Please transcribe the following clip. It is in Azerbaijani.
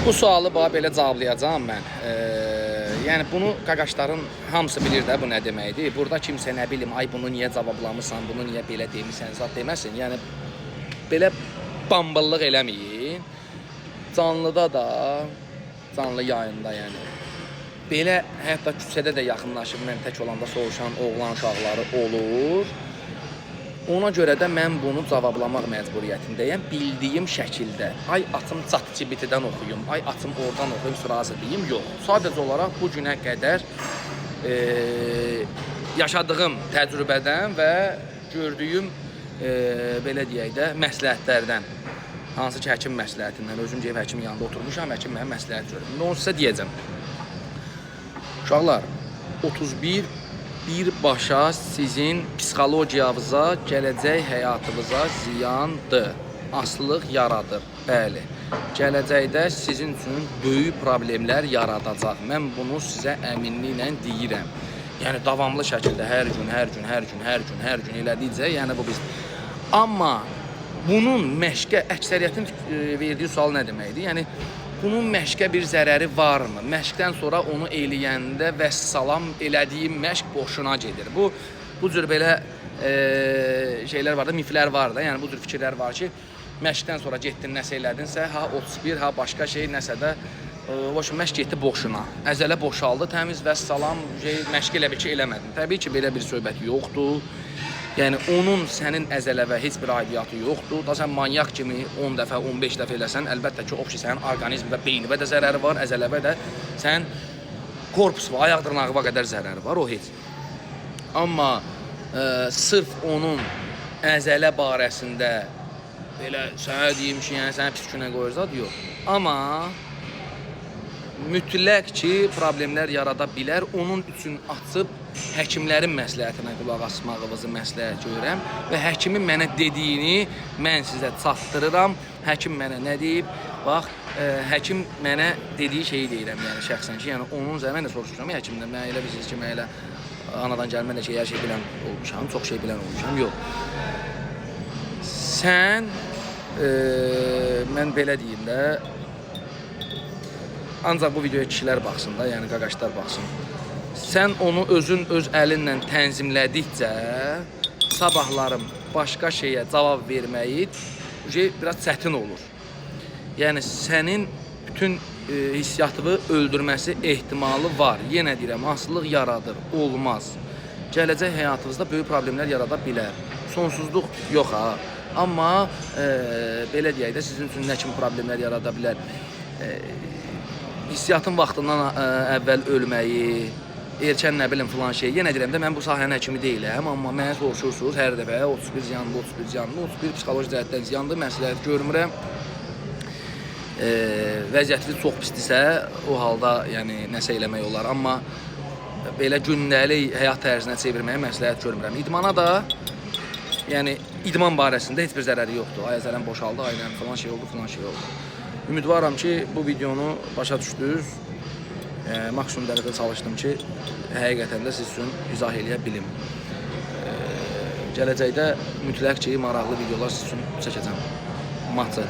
Bu sualı belə cavablayacağam mən. Yəni bunu qaqaşların hamısı bilir də bu nə deməkdir. Burada kimsə nə bilim, ay bunu niyə cavablamısan, bunu niyə belə demisən, zat deməsin. Yəni belə bamballıq eləməyin. Canlıda da, canlı yayında yəni. Belə hətta küçədə də yaxınlaşıb mən tək olanda soruşan oğlan uşaqları olur. Ona görə də mən bunu cavablamaq məcburiyyətindəyəm bildiyim şəkildə. Ay atım ChatGPT-dən oxuyum, ay atım oradan oxuyum, razı deyim, yox. Sadəcə olaraq bu günə qədər yaşadığım təcrübədən və gördüyüm belə deyək də məsləhətlərdən, hansı ki həkim məsləhətindən, özüm deyib həkimin yanında oturmuşam, həkim mənə məsləhət görür. Onu sizə deyəcəm. Uşaqlar, 31 birbaşa sizin psixologiyavıza, gələcək həyatınıza ziyandır, asılılıq yaradır. Bəli, gələcəkdə sizin üçün böyük problemlər yaradacaq. Mən bunu sizə əminliklə deyirəm. Yəni davamlı şəkildə hər gün elədikcə, yəni bu biz. Amma bunun məşqə, əksəriyyətin verdiyi sual nə deməkdir? Yəni bunun məşqə bir zərəri varmı? Məşqdən sonra onu eləyəndə vəssalam elədiyim məşq boşuna gedir. Bu cür belə şeylər var da, miflər var da. Yəni bu cür fikirlər var ki, məşqdən sonra getdin, nəsə elədinsə, ha 31, ha başqa şey nəsə də məşq getdi boşuna. Əzələ boşaldı, təmiz vəssalam, məşq elə bir ki, eləmədin. Təbii ki, belə bir söhbət yoxdur. Yəni onun sənin əzələvə heç bir aidiyyatı yoxdur. Da sən manyak kimi 10 dəfə, 15 dəfə eləsən, əlbəttə ki, o ki sənin orqanizm və beynivə də zərəri var, əzələvə də sən korpus və ayaq dırnağına qədər zərəri var, o heç. Amma sırf onun əzələ barəsində belə sənə deyim ki, yəni sənə pis günə qoyur zad yox. Amma mütləq ki, problemlər yarada bilər. Onun üçün açıb həkimlərin məsləhətinə qulaq asmağınızı məsləhət görürəm və həkimin mənə dediyini mən sizə çatdırıram. Həkim mənə nə deyib? Bax, həkim mənə dediyi şeyi deyirəm, yəni şəxsən ki, yəni onun üzərinə mən də soruşuram həkimdən. Mən elə bilirsiniz ki, mən elə anadan gəlmə də ki, hər şey bilən olmuşam, çox şey bilən olmuşam, yox. Sən, mən belə deyim də, ancaq bu videoya kişilər baxsın da, yəni qaqaşlar baxsın. Sən onu özün öz əlinlə tənzimlədikcə sabahlarım başqa şeyə cavab verməyi biraz çətin olur. Yəni sənin bütün hissiyatını öldürməsi ehtimalı var. Yenə deyirəm, asılılıq yaradır, olmaz. Gələcək həyatınızda böyük problemlər yarada bilər. Sonsuzluq yox ha. Amma belə deyək də sizin üçün nə kimi problemlər yarada bilər? Hissiyatın vaxtından əvvəl ölməyi, erkən nə bilim filan şey. Yenə deyirəm də, mən bu sahənin həkimi deyiləm, amma mənə soruşursunuz hər dəfə 31 ziyanlı, 31 ziyanlı, 31 psixoloji cəhətdən ziyanlı, məsləhət görmürəm. Vəziyyətiniz çox pisdirsə, o halda yəni nəsə eləmək olar. Amma belə gündəlik həyat tərzinə çevirməyə məsləhət görmürəm. İdmana da, yəni idman barəsində heç bir zərəri yoxdur. Ay əzələm boşaldı, aynen filan şey oldu, filan şey oldu. Ümidvaram ki, bu videonu başa düşdünüz. Maksimum dərəcədə çalışdım ki, həqiqətən də siz üçün izah eləyə bilim. Gələcəkdə mütləq ki, maraqlı videolar siz üçün çəkəcəm. Matı.